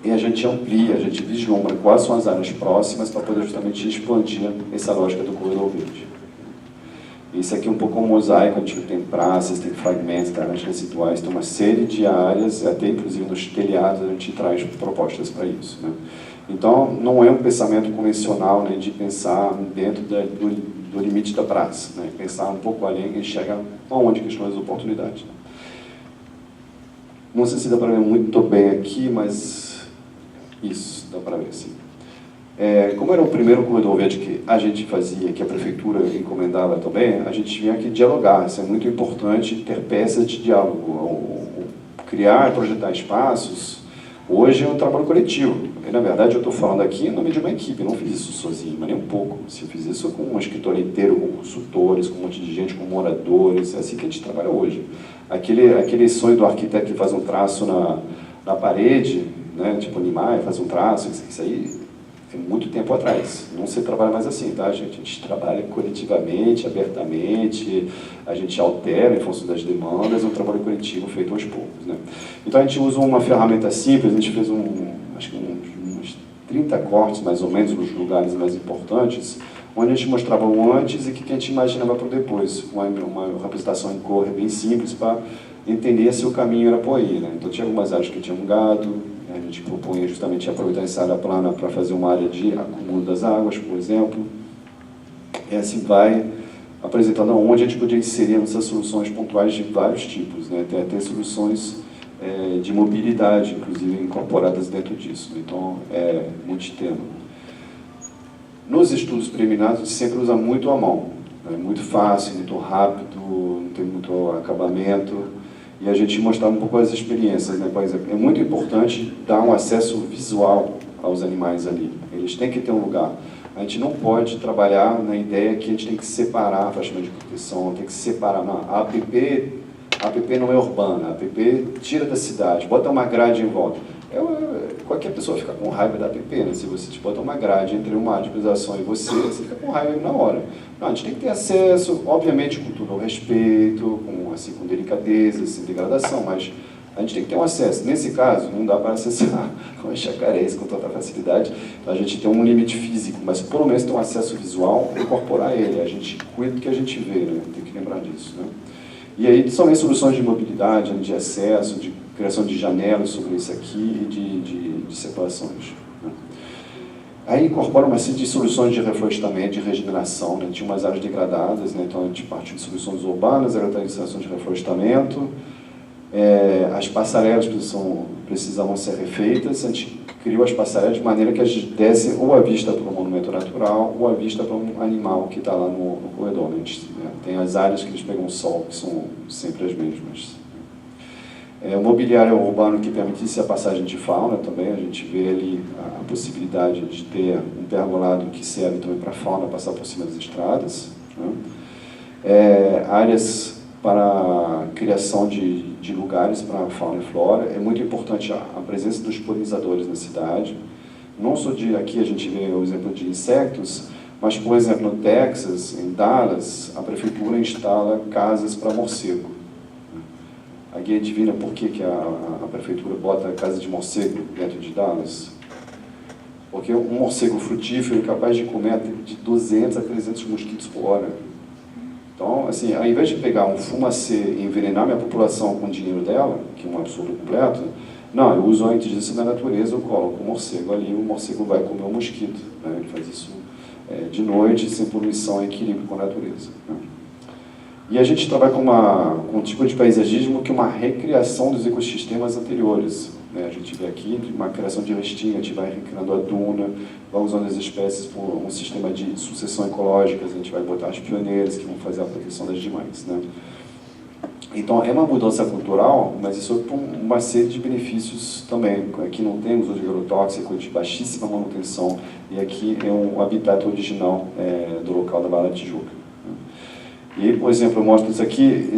e a gente amplia, a gente vislumbra quais são as áreas próximas para poder justamente expandir essa lógica do corredor verde. Isso aqui é um pouco um mosaico, a gente tem praças, tem fragmentos, áreas residuais, tem uma série de áreas, até inclusive nos telhados a gente traz propostas para isso, né? Então, não é um pensamento convencional, né, de pensar dentro do limite da praça, né, pensar um pouco além e chegar aonde que estão as oportunidades, né? Não sei se dá para ver muito bem aqui, mas isso, dá para ver sim. Como era o primeiro corredor verde que a gente fazia, que a prefeitura encomendava também, a gente tinha que dialogar. Isso é muito importante, ter peças de diálogo. Criar e projetar espaços, hoje é um trabalho coletivo. E, na verdade, eu estou falando aqui em nome de uma equipe, eu não fiz isso sozinho, mas nem um pouco. Se eu fiz isso com um escritório inteiro, com consultores, com um monte de gente, com moradores, é assim que a gente trabalha hoje. Aquele sonho do arquiteto que faz um traço na parede, né, tipo Niemeyer, faz um traço, isso aí é muito tempo atrás. Não se trabalha mais assim, tá, gente? A gente trabalha coletivamente, abertamente, a gente altera em função das demandas, é um trabalho coletivo feito aos poucos, né? Então a gente usa uma ferramenta simples, a gente fez acho que uns 30 cortes, mais ou menos, nos lugares mais importantes, onde a gente mostrava o antes e o que a gente imaginava para o depois. Uma representação em cor bem simples para entender se o caminho era por aí, né? Então tinha algumas áreas que tinham gado, a gente propunha justamente aproveitar essa área plana para fazer uma área de acúmulo das águas, por exemplo. E assim vai apresentando onde a gente podia inserir essas soluções pontuais de vários tipos, né? Tem até soluções de mobilidade, inclusive, incorporadas dentro disso. Então, é multitema. Nos estudos preliminares, a gente sempre usa muito a mão. É muito fácil, muito rápido, não tem muito acabamento. E a gente mostrar um pouco as experiências, né? Por exemplo, é muito importante dar um acesso visual aos animais ali. Eles têm que ter um lugar. A gente não pode trabalhar na ideia que a gente tem que separar a faixa de proteção, tem que separar. Não, a APP não é urbana, a APP tira da cidade, bota uma grade em volta. Qualquer pessoa fica com raiva da app, né? Se você te bota uma grade entre uma atualização e você fica com raiva na hora. Não, a gente tem que ter acesso, obviamente, com todo o respeito, com delicadeza, sem degradação, mas a gente tem que ter um acesso. Nesse caso, não dá para acessar com as jacarés com tanta facilidade, então a gente tem um limite físico, mas pelo menos ter um acesso visual, incorporar ele. A gente cuida do que a gente vê, né? Tem que lembrar disso, né? E aí são as soluções de mobilidade, de acesso, de criação de janelas sobre isso aqui e de separações, né? Aí incorpora uma série de soluções de reflorestamento, de regeneração, né? Tinha umas áreas degradadas, né? Então a gente partiu de soluções urbanas, agradecimentos de reflorestamento, as passarelas precisavam ser refeitas, a gente criou as passarelas de maneira que a gente desse ou a vista para um monumento natural ou a vista para um animal que está lá no corredor, né? Tem as áreas que eles pegam sol, que são sempre as mesmas. O mobiliário urbano que permitisse a passagem de fauna também, a gente vê ali a possibilidade de ter um pergolado que serve também para a fauna passar por cima das estradas, né? Áreas para a criação de lugares para a fauna e flora. É muito importante a presença dos polinizadores na cidade. Não só aqui a gente vê o exemplo de insetos, mas, por exemplo, no Texas, em Dallas, a prefeitura instala casas para morcego. A guia divina, por que a prefeitura bota a casa de morcego dentro de Dallas? Porque um morcego frutífero é capaz de comer de 200 a 300 mosquitos por hora. Então, assim, ao invés de pegar um fumacê e envenenar minha população com o dinheiro dela, que é um absurdo completo, não, eu uso a inteligência da natureza, eu coloco o morcego ali, o morcego vai comer o mosquito, né? Ele faz isso de noite, sem poluição e equilíbrio com a natureza, né? E a gente trabalha com um tipo de paisagismo que é uma recriação dos ecossistemas anteriores, né? A gente vê aqui uma criação de restinga, a gente vai recriando a duna, vai usando as espécies por um sistema de sucessão ecológica, a gente vai botar as pioneiras que vão fazer a proteção das demais, né? Então, é uma mudança cultural, mas isso é uma série de benefícios também. Aqui não tem uso de agrotóxico, de baixíssima manutenção, e aqui é um habitat original do local da Barra da Tijuca. E, por exemplo, eu mostro isso aqui,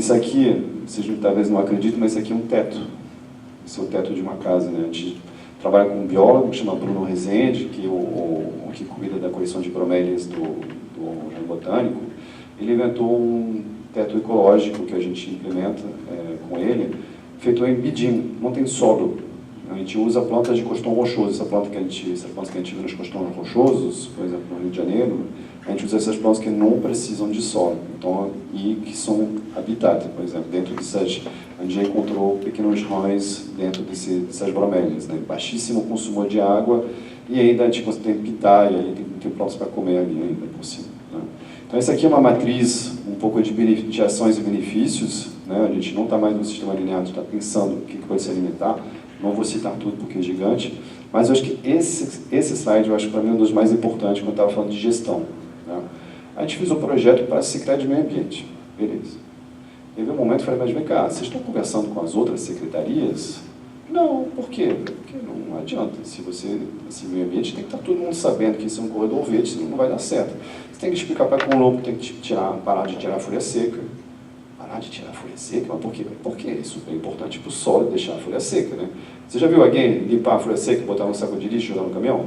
vocês talvez não acreditem, mas isso aqui é um teto. Esse é o teto de uma casa, né? A gente trabalha com um biólogo que chama Bruno Rezende, que que cuida da coleção de bromélias do Jardim Botânico. Ele inventou um teto ecológico que a gente implementa com ele, feito em bidim, não tem solo. A gente usa plantas de costão rochoso, essas plantas que a gente vê nos costões rochosos, por exemplo, no Rio de Janeiro, a gente usa essas plantas que não precisam de solo, então, e que são habitat, por exemplo, dentro dessas, a gente já encontrou pequenos rãs dentro dessas bromélias, né? Baixíssimo consumo de água, e ainda a gente tem pitaia, tem plantas para comer ali ainda por cima, né? Então, essa aqui é uma matriz um pouco de ações e benefícios, né? A gente não está mais no sistema linear, a gente está pensando o que pode se alimentar. Não vou citar tudo porque é gigante, mas eu acho que esse slide, eu acho para mim um dos mais importantes quando eu estava falando de gestão, né? A gente fez um projeto para a Secretaria de Meio Ambiente, beleza. Teve um momento que eu falei, mas vem cá, vocês estão conversando com as outras secretarias? Não, por quê? Porque não adianta, se meio ambiente tem que estar todo mundo sabendo que isso é um corredor verde, senão não vai dar certo. Você tem que explicar para o lobo, tem que parar de tirar a folha seca. De tirar a folha seca, mas por quê? Porque isso é importante para o solo deixar a folha seca, né? Você já viu alguém limpar a folha seca e botar no saco de lixo e jogar no caminhão?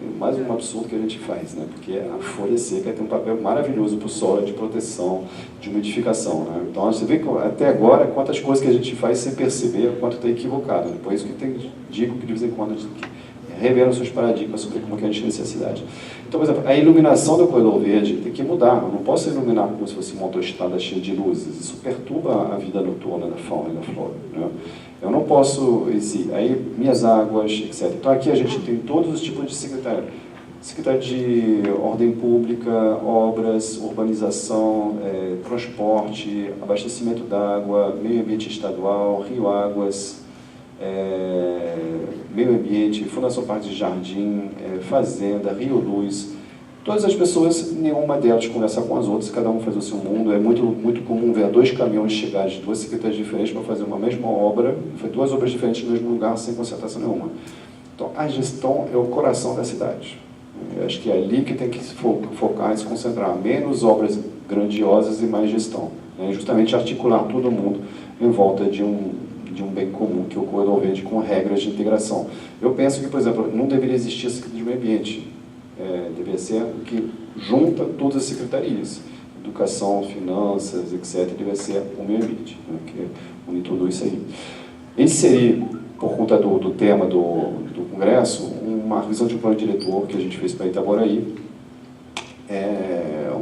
É mais um absurdo que a gente faz, né? Porque a folha seca tem um papel maravilhoso para o solo, de proteção, de umidificação, né? Então você vê que até agora quantas coisas que a gente faz sem perceber o quanto está equivocado, né? Por isso que digo que de vez em quando a gente tem que rever os seus paradigmas sobre como que a gente tem essa cidade. Então, por exemplo, a iluminação do corredor verde tem que mudar. Eu não posso iluminar como se fosse uma autoestrada cheia de luzes. Isso perturba a vida noturna da fauna e da flora, né? Eu não posso... Aí, minhas águas, etc. Então, aqui a gente tem todos os tipos de secretária. Secretária de ordem pública, obras, urbanização, transporte, abastecimento d'água, meio ambiente estadual, Rio Águas, meio ambiente, Fundação Parque de Jardim, Fazenda, Rio Luz. Todas as pessoas, nenhuma delas conversa com as outras, cada um faz o seu mundo. É muito comum ver 2 caminhões chegarem de 2 secretarias diferentes para fazer uma mesma obra, foi 2 obras diferentes no mesmo lugar, sem concertação nenhuma. Então, a gestão é o coração da cidade. Eu acho que é ali que tem que se focar e se concentrar. Menos obras grandiosas e mais gestão, né? Justamente articular todo mundo em volta de um um bem comum, que é o corredor verde, com regras de integração. Eu penso que, por exemplo, não deveria existir a Secretaria de Meio Ambiente. Deveria ser o que junta todas as secretarias. Educação, finanças, etc., deveria ser o meio ambiente, né, que une tudo isso aí. Inserir, por conta do tema do Congresso, uma revisão de um plano diretor que a gente fez para Itaboraí,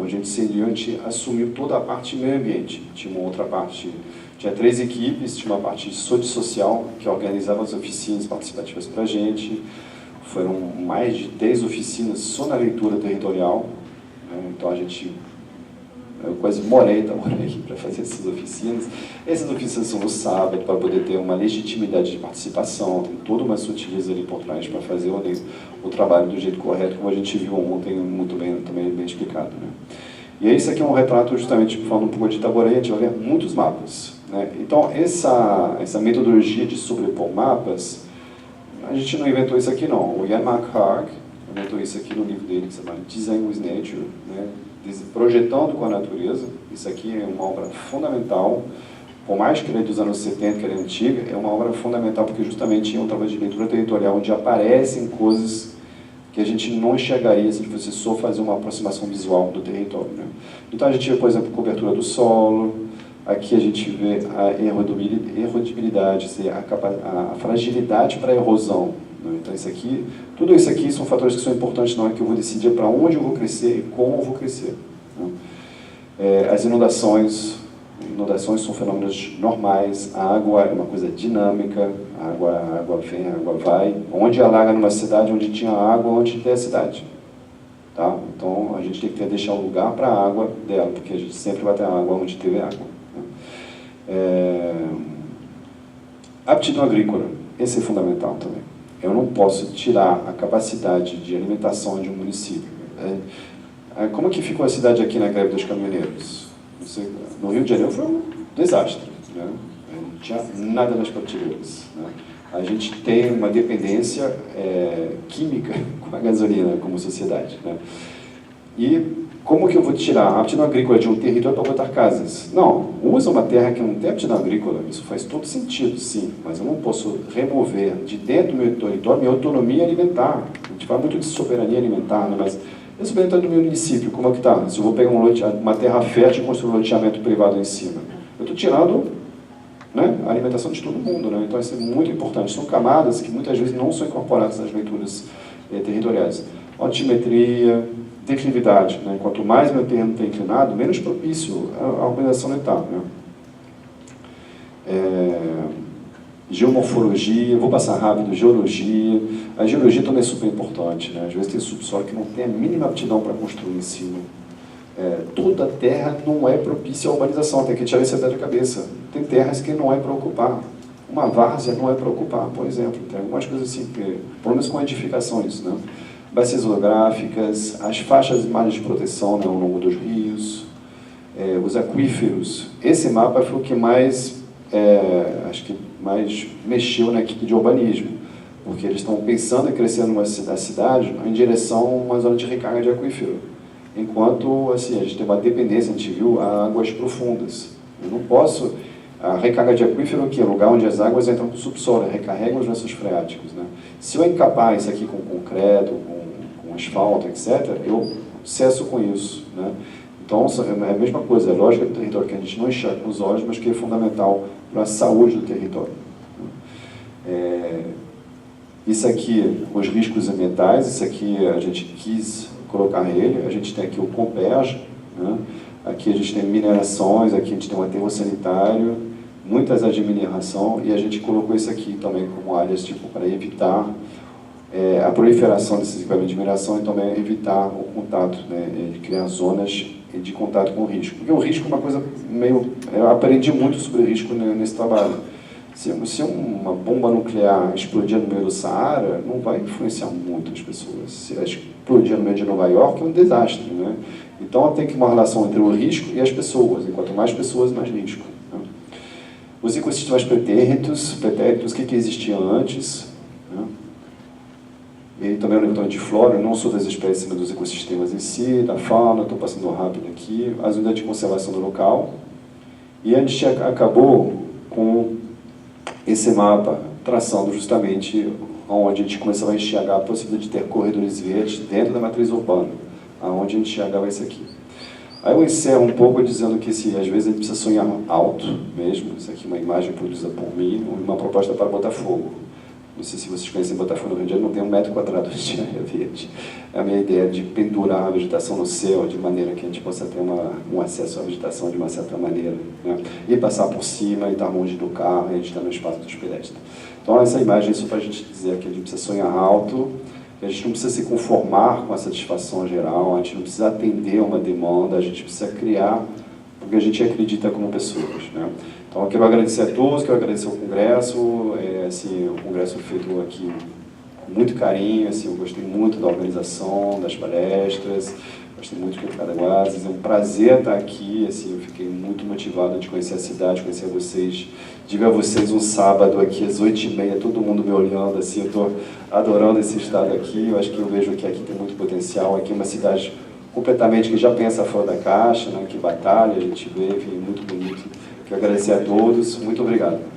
onde a gente assumiu toda a parte de meio ambiente. Tinha uma outra parte, tinha 3 equipes, tinha uma parte social, que organizava as oficinas participativas para a gente. Foram mais de 10 oficinas só na leitura territorial, né? Então eu quase morei para fazer essas oficinas. Essas oficinas são no sábado, para poder ter uma legitimidade de participação, tem toda uma sutileza ali por trás para fazer o trabalho do jeito correto, como a gente viu ontem, muito bem, também bem explicado, né? E aí, isso aqui é um retrato, justamente, falando um pouco de Itaboraí, a gente vai ver muitos mapas, né? Então, essa metodologia de sobrepor mapas, a gente não inventou isso aqui, não. O Jan Mark inventou isso aqui no livro dele, que se chama Design with Nature, né? Projetando com a natureza. Isso aqui é uma obra fundamental, por mais que ele é dos anos 70, que ele é antiga, é uma obra fundamental, porque justamente é um trabalho de leitura territorial, onde aparecem coisas que a gente não enxergaria se você só fazer uma aproximação visual do território, né? Então a gente vê, por exemplo, cobertura do solo, aqui a gente vê a erodibilidade, a fragilidade para a erosão, né? Então tudo isso aqui são fatores que são importantes na hora que eu vou decidir para onde eu vou crescer e como eu vou crescer, né? As inundações são fenômenos normais, a água é uma coisa dinâmica, a água vem, a água vai. Onde alaga numa cidade, onde tinha água, onde tem a cidade. Tá? Então a gente tem que deixar um lugar para a água dela, porque a gente sempre vai ter água onde teve água, né? Aptidão agrícola, esse é fundamental também. Eu não posso tirar a capacidade de alimentação de um município. Como que ficou a cidade aqui na greve dos caminhoneiros? No Rio de Janeiro foi um desastre, né? Não tinha nada nas prateleiras, né? A gente tem uma dependência química com a gasolina como sociedade, né? E como que eu vou tirar a aptidão agrícola de um território para botar casas? Não, usa uma terra que não tem aptidão agrícola, isso faz todo sentido, sim, mas eu não posso remover de dentro do meu território minha autonomia alimentar. A gente fala muito de soberania alimentar, né? Mas esse soberania do meu município, como é que está? Se eu vou pegar uma terra fértil e construir um loteamento privado em cima, eu estou tirando, né, a alimentação de todo mundo, né? Então isso é muito importante. São camadas que muitas vezes não são incorporadas nas leituras territoriais. Altimetria, declividade, né? Quanto mais meu terreno está inclinado, menos propício à urbanização letal, né? Geomorfologia, vou passar rápido, geologia. A geologia também é super importante, né? Às vezes tem subsolo que não tem a mínima aptidão para construir em cima. Toda terra não é propícia à urbanização, tem que tirar isso da cabeça. Tem terras que não é para ocupar. Uma várzea não é para ocupar, por exemplo. Tem algumas coisas assim, pelo menos com edificações, né? Bacias hidrográficas, as faixas de margens de proteção, né, ao longo dos rios, os aquíferos. Esse mapa foi o que mais, acho que mais mexeu na equipe de urbanismo, porque eles estão pensando em crescer numa cidade em direção a uma zona de recarga de aquífero, enquanto assim, a gente tem uma dependência, a gente viu, a águas profundas. Eu não posso... A recarga de aquífero aqui é o lugar onde as águas entram no subsolo, recarregam os lenços freáticos, né? Se eu encapar isso aqui com concreto, com asfalto, etc., eu cesso com isso, né? Então, é a mesma coisa, é a lógica do território que a gente não enxerga com os olhos, mas que é fundamental para a saúde do território. Isso aqui, os riscos ambientais, isso aqui a gente quis colocar ele, a gente tem aqui o Comperj, né? Aqui a gente tem minerações, aqui a gente tem um aterro sanitário, muitas áreas de mineração, e a gente colocou isso aqui também como áreas tipo, para evitar a proliferação desses equipamentos de mineração e também evitar o contato, né, de criar zonas de contato com o risco. Porque o risco é uma coisa meio... Eu aprendi muito sobre risco nesse trabalho. Se uma bomba nuclear explodir no meio do Saara, não vai influenciar muito as pessoas. Se ela explodir no meio de Nova York, é um desastre, né? Então tem que uma relação entre o risco e as pessoas. E quanto mais pessoas, mais risco, né? Os ecossistemas pretéritos, o que existia antes, né? E também o levantamento de flora, não só das espécies, mas dos ecossistemas em si, da fauna, estou passando rápido aqui, as unidades de conservação do local. E a gente acabou com esse mapa traçando justamente onde a gente começava a enxergar a possibilidade de ter corredores verdes dentro da matriz urbana, aonde a gente enxergava isso aqui. Aí eu encerro um pouco dizendo que às vezes a gente precisa sonhar alto mesmo. Isso aqui é uma imagem produzida por mim, uma proposta para Botafogo. Não sei se vocês conhecem Botafogo, no Rio de Janeiro, não tem 1 metro quadrado de área verde. É a minha ideia de pendurar a vegetação no céu, de maneira que a gente possa ter um acesso à vegetação de uma certa maneira, né? E passar por cima e estar longe do carro, e a gente está no espaço dos pedestres. Então essa imagem é só para a gente dizer que a gente precisa sonhar alto, que a gente não precisa se conformar com a satisfação geral, a gente não precisa atender uma demanda, a gente precisa criar o que a gente acredita como pessoas, né? Então eu quero agradecer a todos, quero agradecer ao Congresso, assim, o Congresso feito aqui com muito carinho, assim, eu gostei muito da organização, das palestras, gostei muito de Cataguases, é um prazer estar aqui, assim, eu fiquei muito motivado de conhecer a cidade, conhecer vocês, de ver vocês um sábado aqui às 8h30, todo mundo me olhando, assim, eu estou adorando esse estado aqui, eu acho que eu vejo que aqui tem muito potencial, aqui é uma cidade completamente que já pensa fora da caixa, né, que batalha, a gente vê, enfim, muito bonito. Quero agradecer a todos, muito obrigado.